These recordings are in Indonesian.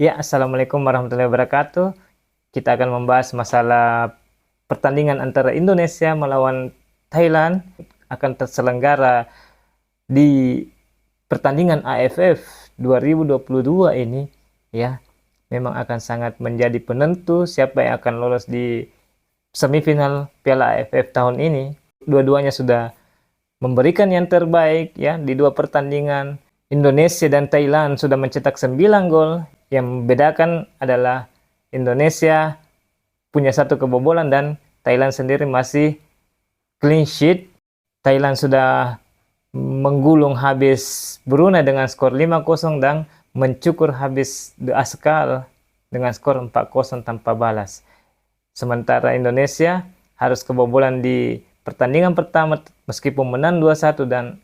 Ya, Assalamualaikum warahmatullahi wabarakatuh. Kita akan membahas masalah pertandingan antara Indonesia melawan Thailand akan terselenggara di pertandingan AFF 2022 ini, ya. Memang akan sangat menjadi penentu siapa yang akan lolos di semifinal Piala AFF tahun ini. Dua-duanya sudah memberikan yang terbaik ya di dua pertandingan. Indonesia dan Thailand sudah mencetak 9 gol. Yang membedakan adalah Indonesia punya satu kebobolan dan Thailand sendiri masih clean sheet. Thailand sudah menggulung habis Brunei dengan skor 5-0 dan mencukur habis The Askal dengan skor 4-0 tanpa balas. Sementara Indonesia harus kebobolan di pertandingan pertama meskipun menang 2-1 dan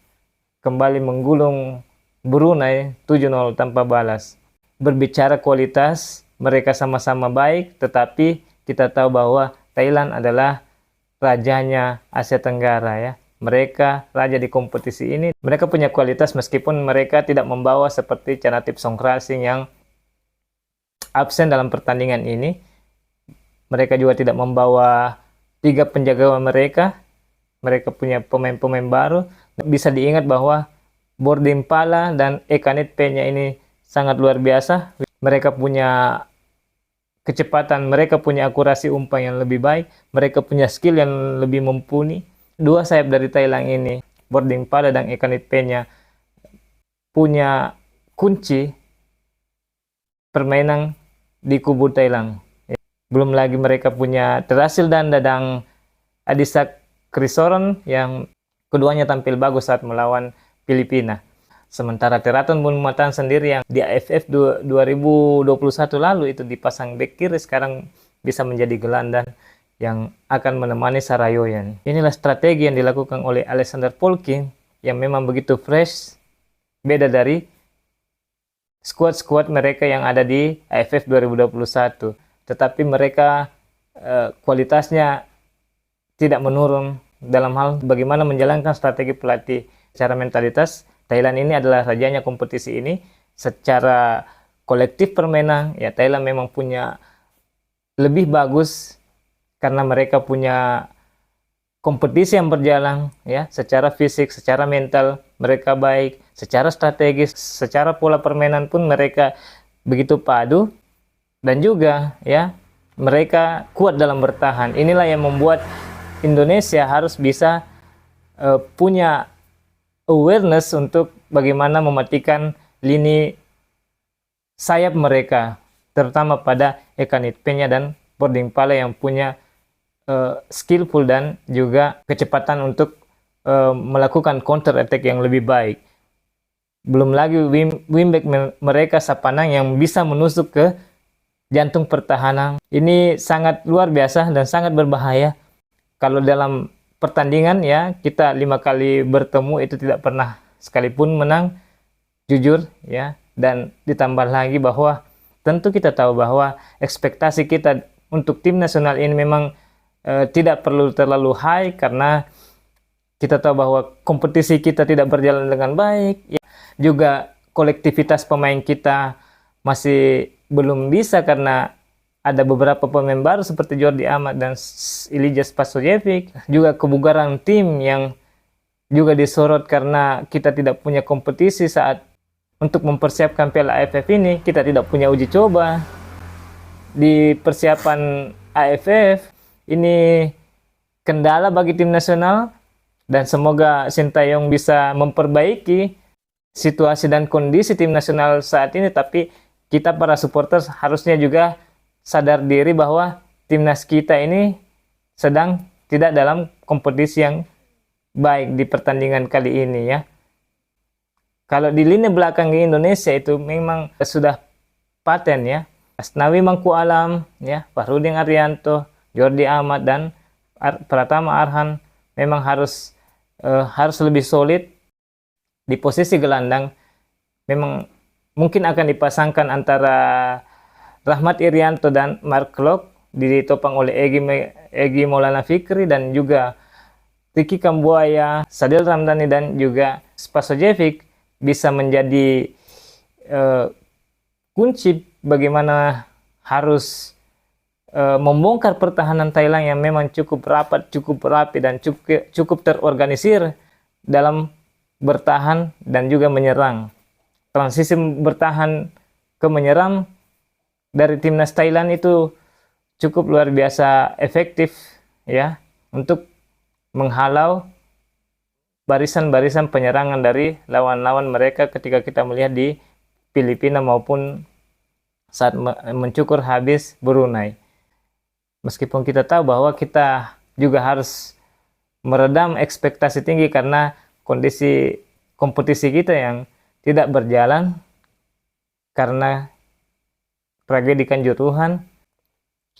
kembali menggulung Brunei 7-0 tanpa balas. Berbicara kualitas, mereka sama-sama baik, tetapi kita tahu bahwa Thailand adalah rajanya Asia Tenggara ya. Mereka raja di kompetisi ini. Mereka punya kualitas meskipun mereka tidak membawa seperti Chanatip Songkrasin yang absen dalam pertandingan ini. Mereka juga tidak membawa 3 penjaga mereka. Mereka punya pemain-pemain baru. Bisa diingat bahwa Boarding Pala dan Ekanit Peña ini sangat luar biasa. Mereka punya kecepatan, mereka punya akurasi umpan yang lebih baik, mereka punya skill yang lebih mumpuni. Dua sayap dari Thailand ini, Boarding Pala dan Ekanit Peña, punya kunci permainan di kubu Thailand. Belum lagi mereka punya Terasil Danda dan Adisak Krisoron yang keduanya tampil bagus saat melawan Filipina. Sementara Teraton Bunmatan sendiri yang di AFF 2021 lalu itu dipasang bek kiri, sekarang bisa menjadi gelandang yang akan menemani Sarayoyan. Inilah strategi yang dilakukan oleh Alexander Polking yang memang begitu fresh, beda dari skuad-skuad mereka yang ada di AFF 2021. Tetapi mereka kualitasnya tidak menurun dalam hal bagaimana menjalankan strategi pelatih. Secara mentalitas, Thailand ini adalah rajanya kompetisi ini. Secara kolektif permainan, ya Thailand memang punya lebih bagus karena mereka punya kompetisi yang berjalan ya, secara fisik, secara mental mereka baik, secara strategis, secara pola permainan pun mereka begitu padu dan juga ya mereka kuat dalam bertahan. Inilah yang membuat Indonesia harus bisa punya awareness untuk bagaimana mematikan lini sayap mereka, terutama pada Ekanit Peña dan Boarding Pala yang punya skillful dan juga kecepatan untuk melakukan counter attack yang lebih baik. Belum lagi wingback mereka Sapanang yang bisa menusuk ke jantung pertahanan. Ini sangat luar biasa dan sangat berbahaya. Kalau dalam pertandingan ya kita 5 kali bertemu itu tidak pernah sekalipun menang, jujur ya. Dan ditambah lagi bahwa tentu kita tahu bahwa ekspektasi kita untuk tim nasional ini memang tidak perlu terlalu high karena kita tahu bahwa kompetisi kita tidak berjalan dengan baik ya. Juga kolektivitas pemain kita masih belum bisa karena ada beberapa pemain baru seperti Jordi Amat dan Ilija Spasojevic. Juga kebugaran tim yang juga disorot karena kita tidak punya kompetisi saat untuk mempersiapkan Piala AFF ini. Kita tidak punya uji coba di persiapan AFF. Ini kendala bagi tim nasional dan semoga Sintayong bisa memperbaiki situasi dan kondisi tim nasional saat ini. Tapi kita para supporters harusnya juga sadar diri bahwa timnas kita ini sedang tidak dalam kompetisi yang baik di pertandingan kali ini ya. Kalau di lini belakang di Indonesia itu memang sudah paten ya. Asnawi Mangku Alam ya, Fahrudin Arianto, Jordi Amat dan Pratama Arhan memang harus lebih solid di posisi gelandang. Memang mungkin akan dipasangkan antara Rahmat Irianto dan Mark Klok, ditopang oleh Egy Maulana Fikri dan juga Ricky Kambuaya, Sadil Ramdhani dan juga Spasojevic bisa menjadi kunci bagaimana harus membongkar pertahanan Thailand yang memang cukup rapat, cukup rapi, dan cukup terorganisir dalam bertahan dan juga menyerang. Transisi bertahan ke menyerang dari timnas Thailand itu cukup luar biasa efektif ya, untuk menghalau barisan-barisan penyerangan dari lawan-lawan mereka ketika kita melihat di Filipina maupun saat mencukur habis Brunei. Meskipun kita tahu bahwa kita juga harus meredam ekspektasi tinggi karena kondisi kompetisi kita yang tidak berjalan karena tragedi Kanjuruhan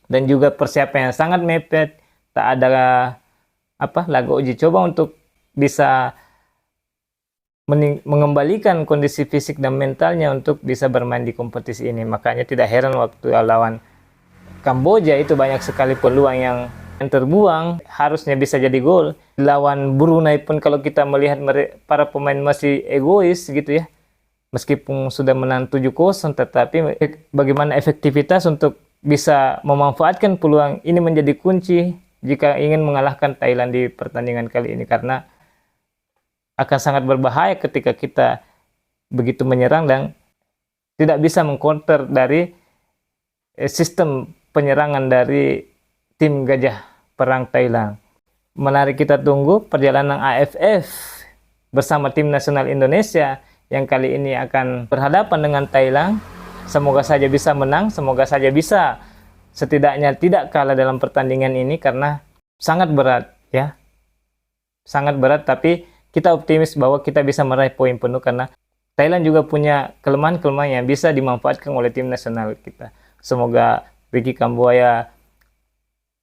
dan juga persiapan yang sangat mepet, tak ada laga uji coba untuk bisa mengembalikan kondisi fisik dan mentalnya untuk bisa bermain di kompetisi ini. Makanya tidak heran waktu lawan Kamboja itu banyak sekali peluang yang terbuang, harusnya bisa jadi gol. Lawan Brunei pun kalau kita melihat para pemain masih egois gitu ya. Meskipun sudah menang 7-0, tetapi bagaimana efektivitas untuk bisa memanfaatkan peluang ini menjadi kunci jika ingin mengalahkan Thailand di pertandingan kali ini, karena akan sangat berbahaya ketika kita begitu menyerang dan tidak bisa mengcounter dari sistem penyerangan dari tim Gajah Perang Thailand. Menarik kita tunggu perjalanan AFF bersama tim nasional Indonesia yang kali ini akan berhadapan dengan Thailand. Semoga saja bisa menang, semoga saja bisa setidaknya tidak kalah dalam pertandingan ini karena sangat berat ya. Sangat berat, tapi kita optimis bahwa kita bisa meraih poin penuh karena Thailand juga punya kelemahan-kelemahan yang bisa dimanfaatkan oleh tim nasional kita. Semoga Ricky Kambuaya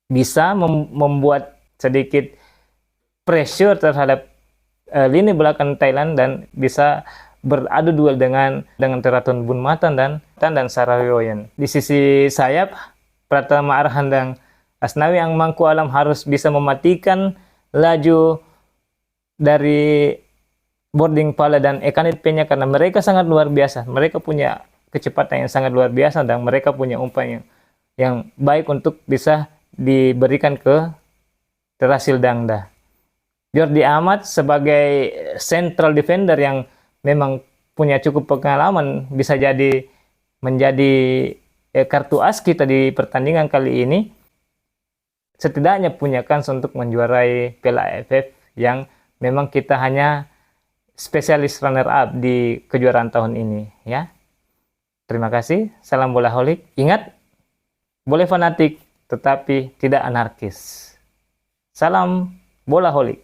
bisa membuat sedikit pressure terhadap lini belakang Thailand dan bisa beradu duel dengan Teraton Bunmatan dan Sarayoyen. Di sisi sayap, Pratama Arhan dan Asnawi Angmangku Alam harus bisa mematikan laju dari Boarding Pala dan Ekanit Penya karena mereka sangat luar biasa. Mereka punya kecepatan yang sangat luar biasa dan mereka punya umpan yang baik untuk bisa diberikan ke Terasil Dangda. Jordi Amat sebagai central defender yang memang punya cukup pengalaman bisa jadi menjadi kartu as kita di pertandingan kali ini. Setidaknya punya kans untuk menjuarai Piala AFF yang memang kita hanya spesialis runner up di kejuaraan tahun ini ya. Terima kasih. Salam Bolaholik. Ingat, boleh fanatik tetapi tidak anarkis. Salam Bolaholik.